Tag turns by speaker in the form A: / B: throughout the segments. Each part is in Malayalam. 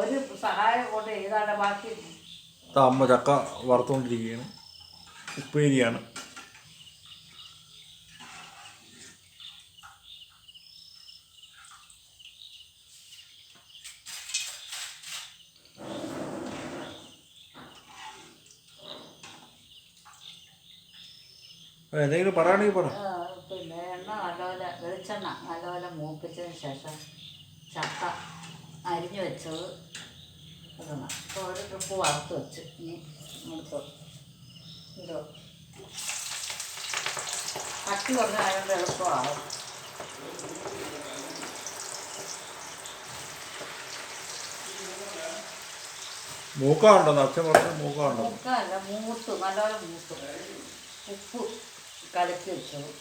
A: ഒരു സഹായം കൊണ്ട് ഏതാണ് ബാക്കി.
B: അമ്മ ചക്ക വറുത്തുകൊണ്ടിരിക്കുകയാണ്. ഉപ്പേരിയാണ്. എന്തെങ്കിലും പറയുകയാണെങ്കിൽ പറ.
A: പിന്നെ എണ്ണ നല്ലപോലെ വെളിച്ചെണ്ണ നല്ലപോലെ മൂപ്പിച്ചതിന് ശേഷം ചക്ക അരിഞ്ഞു വെച്ചത് ഇടണം. ഇപ്പോൾ ഒരു ട്രിപ്പ് വറുത്ത് വെച്ച് ഇനി എടുത്തു ഇതോ കട്ടി കുറഞ്ഞ ആയതുകൊണ്ട് എളുപ്പമാവും.
B: മൂക്കാണ്ടോ? അച്ഛൻ പറഞ്ഞ മൂക്കാണ്ടോ?
A: മൂക്കല്ല, മൂത്തു നല്ലപോലെ മൂത്തു. ഉപ്പ് കലക്കി വെച്ചത്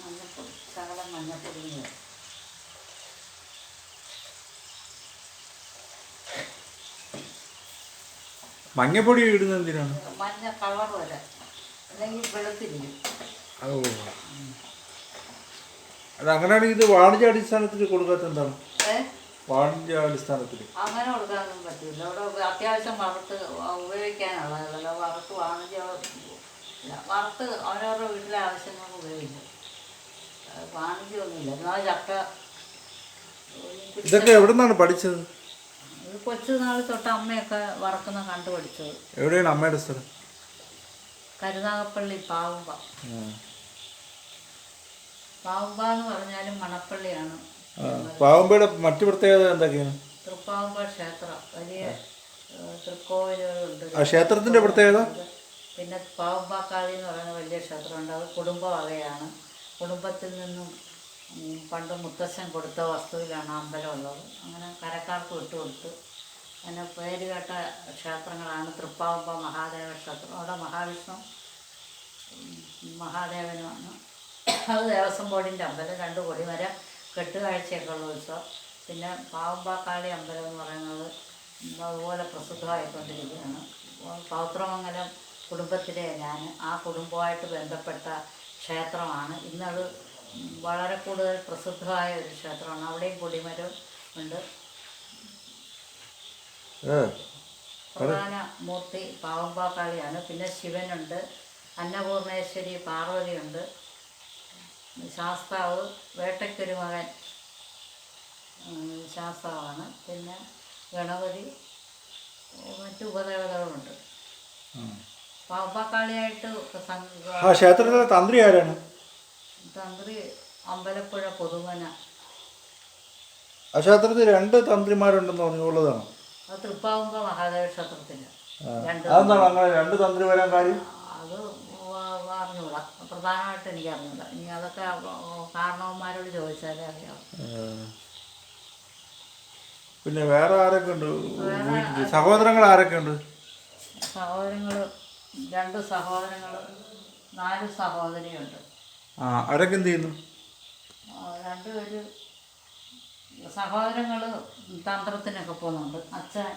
A: മഞ്ഞപ്പൊടി, ശകലം മഞ്ഞപ്പൊടി.
B: മഞ്ഞപ്പൊടി ഇടുന്നത് എന്തിനാണ്?
A: മഞ്ഞ കളർ വരെ, അല്ലെങ്കിൽ വെളുത്തിരിക്കും.
B: ഓ, അത് അങ്ങനെയാണെങ്കിൽ ഇത് വാണിജ്യാടിസ്ഥാനത്തിൽ കൊടുക്കാത്ത എന്താണ്? വാണിജ്യാടിസ്ഥാനത്തിൽ
A: അങ്ങനെ കൊടുക്കാനൊന്നും പറ്റില്ല. ഇവിടെ അത്യാവശ്യം വറുത്ത് ഉപയോഗിക്കാനുള്ളതല്ലോ. വറുത്ത് വറുത്ത് അവരവരുടെ വീട്ടിലെ ആവശ്യങ്ങൾക്ക് ഉപയോഗിക്കും. വാണിജ്യമൊന്നുമില്ല. എന്നാൽ ചക്ക
B: ഇതൊക്കെ എവിടെ നിന്നാണ് പഠിച്ചത്?
A: ഇത് കൊച്ചു നാൾ തൊട്ട് അമ്മയൊക്കെ വറക്കുന്ന കണ്ടു പഠിച്ചത്.
B: എവിടെയാണ് അമ്മയുടെ സ്ഥലം?
A: കരുനാഗപ്പള്ളി പാവുമ്പ. പാവുമ്പ എന്ന് പറഞ്ഞാലും മണപ്പള്ളിയാണ്.
B: പാവുമ്പയുടെ മറ്റു പ്രത്യേകത എന്തൊക്കെയാണ്?
A: തൃപ്പാവുമ്പ ക്ഷേത്രം, വലിയ തൃക്കോവിലുകളുണ്ട്.
B: ആ ക്ഷേത്രത്തിന്റെ പ്രത്യേകത?
A: പിന്നെ പാവുമ്പാക്കാളി എന്ന് പറയുന്ന വലിയ ക്ഷേത്രമുണ്ട്. അത് കുടുംബവകയാണ്. കുടുംബത്തിൽ നിന്നും പണ്ട് മുത്തശ്ശൻ കൊടുത്ത വസ്തുവിലാണ് അമ്പലം ഉള്ളത്. അങ്ങനെ കരക്കാർക്ക് വിട്ടുകൊടുത്ത് അങ്ങനെ പേരുകേട്ട ക്ഷേത്രങ്ങളാണ് തൃപ്പാവുമ്പ മഹാദേവ ക്ഷേത്രം. അവിടെ മഹാവിഷ്ണു മഹാദേവനുമാണ്. അത് ദേവസ്വം ബോർഡിൻ്റെ അമ്പലം. 2 കൊടിമരം കെട്ടുകാഴ്ചയൊക്കെ ഉള്ള ഉത്സവം. പിന്നെ പാവുമ്പാക്കാളി അമ്പലം എന്ന് പറയുന്നത് അതുപോലെ പ്രസിദ്ധമായിക്കൊണ്ടിരിക്കുകയാണ്. പൗത്രമംഗലം കുടുംബത്തിലെ ഞാൻ ആ കുടുംബമായിട്ട് ബന്ധപ്പെട്ട ക്ഷേത്രമാണ്. ഇന്നത് വളരെ കൂടുതൽ പ്രസിദ്ധമായ ഒരു ക്ഷേത്രമാണ്. അവിടെയും കൊടിമരം ഉണ്ട്. പ്രധാന മൂർത്തി പാവുമ്പാക്കാളിയാണ്. പിന്നെ ശിവനുണ്ട്, അന്നപൂർണേശ്വരി പാർവതിയുണ്ട്, ശാസ്താവ് വേട്ടയ്ക്കൊരു മകൻ ശാസ്താവാണ്. പിന്നെ ഗണപതി, മറ്റു ഉപദേവതകളുണ്ട്. പാവുമ്പാക്കാളിയായിട്ട്
B: ക്ഷേത്രത്തിലെ തന്ത്രി ആരാണ്?
A: തന്ത്രി അമ്പലപ്പുഴ പൊതുമന.
B: ആ ക്ഷേത്രത്തിൽ 2 തന്ത്രിമാരുണ്ടെന്ന് പറഞ്ഞുള്ളതാണ്.
A: അത് തൃപ്പാവുമ്പ മഹാദേവ ക്ഷേത്രത്തില്.
B: അതെന്താണ് അങ്ങനെ 2 തന്ത്രി വരാൻ കാര്യം?
A: അത് അറിഞ്ഞൂടാ, പ്രധാനമായിട്ട് എനിക്ക് അറിഞ്ഞൂടാ. ഇനി അതൊക്കെ കാരണവന്മാരോട് ചോദിച്ചാലേ അറിയാം.
B: പിന്നെ വേറെ ആരൊക്കെ ഉണ്ട്? സഹോദരങ്ങൾ ആരൊക്കെ ഉണ്ട്?
A: സഹോദരങ്ങൾ 2 സഹോദരങ്ങൾ, 4 സഹോദരിയുണ്ട്.
B: അവരൊക്കെ എന്ത് ചെയ്യുന്നു?
A: 2 പേര് സഹോദരങ്ങൾ തന്ത്രത്തിനൊക്കെ പോകുന്നുണ്ട്. അച്ഛൻ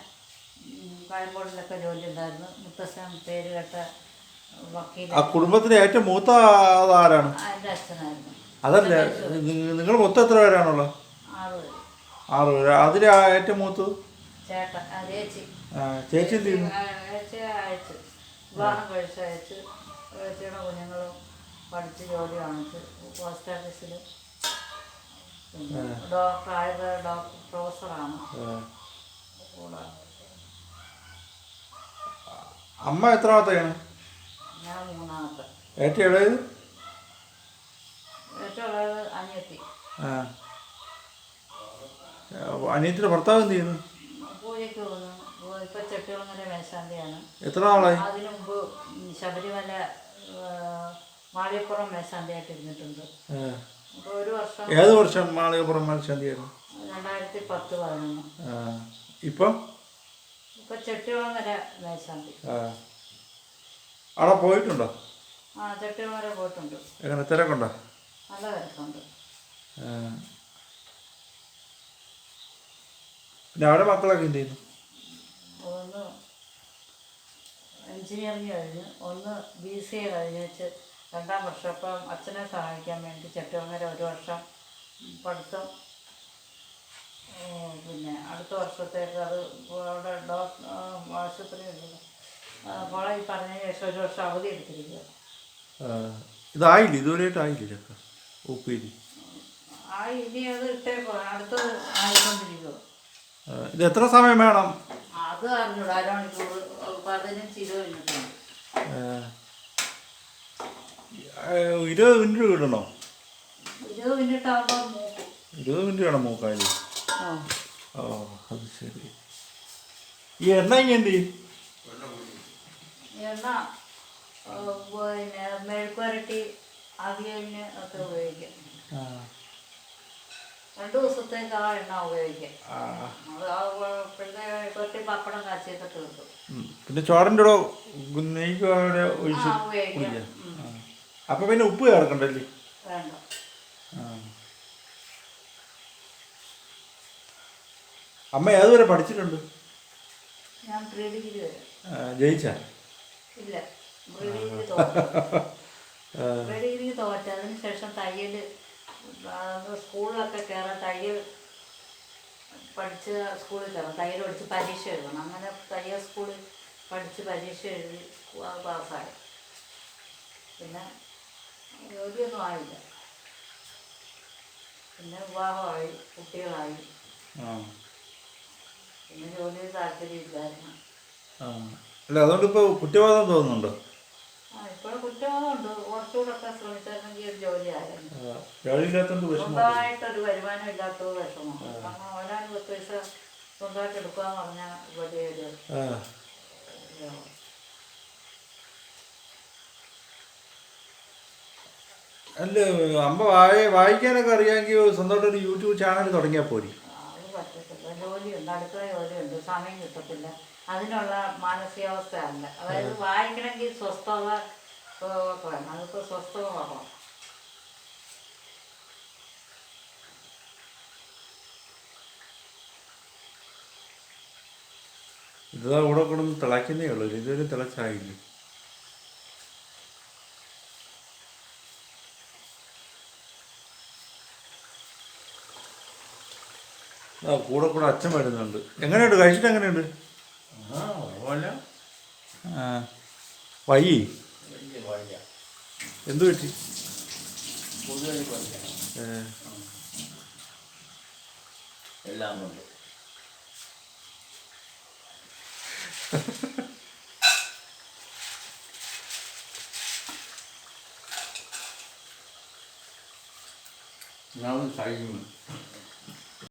A: പഴമ്പോടിലൊക്കെ ജോലി ഉണ്ടായിരുന്നു. മുത്തശ്ശൻ പേരുകെട്ട വക്കീൽ.
B: ആ കുടുംബത്തിലെ ഏറ്റവും മൂത്ത ആരാണ്?
A: എൻ്റെ അച്ഛനായിരുന്നു.
B: അതല്ല, നിങ്ങൾ മൊത്തം എത്ര പേരാണുള്ളത്?
A: 6 പേര്.
B: 6 പേര്. അതിൽ ഏറ്റവും മൂത്തത്
A: ചേട്ടൻ, ചേച്ചി.
B: ചേച്ചി എന്ത് ചെയ്യുന്നു?
A: ചേച്ചി അയച്ചു, വിവാഹം കഴിച്ച് അയച്ച്. ചേച്ചിയുടെ കുഞ്ഞുങ്ങളും പഠിച്ച് ജോലി വാങ്ങിച്ച് പോസ്റ്റ് ഓഫീസിൽ ഡോക്ടർ, ആയുർവേദ ഡോക്ടർ, പ്രൊഫസറാണ്.
B: അമ്മ എത്രാമത്തെയാണ്?
A: ഞാൻ 3ാമത്തെ.
B: ഏറ്റവും ഇളയത്?
A: ഏറ്റവും ഇളയത് അനിയത്തി.
B: അനിയത്തിൻ്റെ ഭർത്താവ് എന്ത് ചെയ്യുന്നു?
A: പൂജയ്ക്ക് പോകുന്നു. ഇപ്പം ചെട്ടികുളങ്ങര മേശാന്തിയാണ്.
B: എത്ര നാളായി?
A: അതിനു മുമ്പ് ശബരിമല മാളികപ്പുറം മേശാന്തിയായിട്ട് ഇരുന്നിട്ടുണ്ട്. അപ്പോൾ 1 വർഷം.
B: ഏത് വർഷം മാളികപ്പുറം മേശാന്തിയായിരുന്നു?
A: 2010-11.
B: ഇപ്പം
A: ചെട്ടികുളങ്ങര മേശാന്തി.
B: അവിടെ പോയിട്ടുണ്ടോ?
A: ചെട്ടികുളങ്ങര പോയിട്ടുണ്ട്.
B: എങ്ങനെ തിരക്കുണ്ടോ?
A: നല്ല തിരക്കുണ്ട്.
B: പിന്നെ അവിടെ മക്കളൊക്കെ എന്ത് ചെയ്യുന്നു?
A: ഒന്ന് എഞ്ചിനീയറിങ് കഴിഞ്ഞ്, ഒന്ന് BCA കഴിഞ്ഞ് വെച്ച് 2ാം വർഷം. അപ്പം അച്ഛനെ സഹായിക്കാൻ വേണ്ടി ചട്ടുവങ്ങര 1 വർഷം പഠിത്തം. പിന്നെ അടുത്ത വർഷത്തേക്ക് അത് അവിടെ ആശുപത്രി കോളേജിൽ പറഞ്ഞതിന് ശേഷം 1 വർഷം അവധി എടുത്തിരിക്കുക.
B: ഇതായില്ല, ഇതുവരെയായിട്ട് ആയില്ല ചക്ക ഉപ്പേരി.
A: ഇനി അത് ഇട്ടേക്കോ, അടുത്തത് ആയിക്കൊണ്ടിരിക്കുമോ.
B: ഇത് എത്ര സമയം വേണം?
A: അത് അറിഞ്ഞൂടാ. 1 മണിക്കൂർ 15-20 മിനിറ്റാണ്.
B: 20 മിനിറ്റ് ഇടണോ?
A: 20 മിനിറ്റ് ആകുമ്പോൾ മൂക്കും.
B: 20 മിനിറ്റ് വേണം മൂക്കാല്. ഓ അത് ശരി. ഈ എണ്ണ ഇങ്ങനെ
A: എണ്ണ പിന്നെ മെഴുക്കുവരട്ടി അവിയലിന് ഒക്കെ ഉപയോഗിക്കാം. 2 ദിവസത്തേക്ക് ആ എണ്ണ ഉപയോഗിക്കാം. അത് കൊട്ടി പപ്പടം കാച്ചിയൊക്കെ തീർക്കും.
B: പിന്നെ ചോറിൻ്റെ കൂടെ നെയ്ക്ക് ഒഴിച്ച്
A: ഉപയോഗിക്കാം.
B: അപ്പം പിന്നെ ഉപ്പ് ചേർക്കണ്ടല്ലേ?
A: വേണ്ട.
B: അമ്മ ഏതുവരെ പഠിച്ചിട്ടുണ്ട്?
A: ഞാൻ പ്രീ ഡിഗ്രി വരെ.
B: ജയിച്ചാ?
A: ഇല്ല, പ്രീ ഡിഗ്രി തോറ്റ. പ്രീ ഡിഗ്രി തോറ്റ. അതിന് ശേഷം തയ്യൽ സ്കൂളിലൊക്കെ കയറാൻ, തയ്യൽ പഠിച്ച് സ്കൂളിൽ കയറാം, തയ്യൽ പഠിച്ച് പരീക്ഷ എഴുതണം. അങ്ങനെ തയ്യൽ സ്കൂളിൽ പഠിച്ച് പരീക്ഷ എഴുതി പാസ്സായി. പിന്നെ ജോലിയൊന്നും ആയില്ല. പിന്നെ വിവാഹമായി, കുട്ടികളായി. പിന്നെ ജോലിയിൽ താല്പര്യമില്ലായിരുന്നു.
B: അല്ല, അതുകൊണ്ട് ഇപ്പോൾ കുറ്റവാദം തോന്നുന്നുണ്ടോ?
A: ഇപ്പോൾ കുറ്റവാദമുണ്ട്. കുറച്ചുകൂടെ ഒക്കെ ശ്രമിച്ചിരുന്നെങ്കിൽ ഒരു ജോലിയായിരുന്നു. സ്വന്തമായിട്ടൊരു വരുമാനം ഇല്ലാത്തത് വിഷമമാണ്. കാരണം അവനാണ് 10 പൈസ സ്വന്തമായിട്ട് എടുക്കാന്ന് പറഞ്ഞാൽ വലിയൊരു.
B: അല്ല, അമ്മ വായിക്കാനൊക്കെ അറിയാമെങ്കിൽ സ്വന്തമായിട്ടൊരു യൂട്യൂബ് ചാനൽ തുടങ്ങിയാൽ പോരി.
A: അത് പറ്റത്തില്ല. ജോലിയുണ്ട്, അടുക്കള ജോലിയുണ്ട്, സമയം കിട്ടത്തില്ല. അതിനുള്ള മാനസികാവസ്ഥ അല്ല. അതായത് വായിക്കണമെങ്കിൽ സ്വസ്ഥത ഒക്കെ വേണം. അതിപ്പോൾ സ്വസ്ഥത കുറവാണ്.
B: ഇതാ ഇവിടെ കൊണ്ടൊന്ന് തിളയ്ക്കുന്നേ ഉള്ളൂ, ഇതുവരെ തിളച്ചായില്ല. കൂടെ കൂടെ അച്ഛൻ വരുന്നുണ്ട്. എങ്ങനെയുണ്ട്? കഴിച്ചിട്ട് എങ്ങനെയുണ്ട്? വയ്യേ? എന്തു പറ്റി?
C: എല്ലാം കൊണ്ട് ഞാൻ കഴിക്കുന്നു.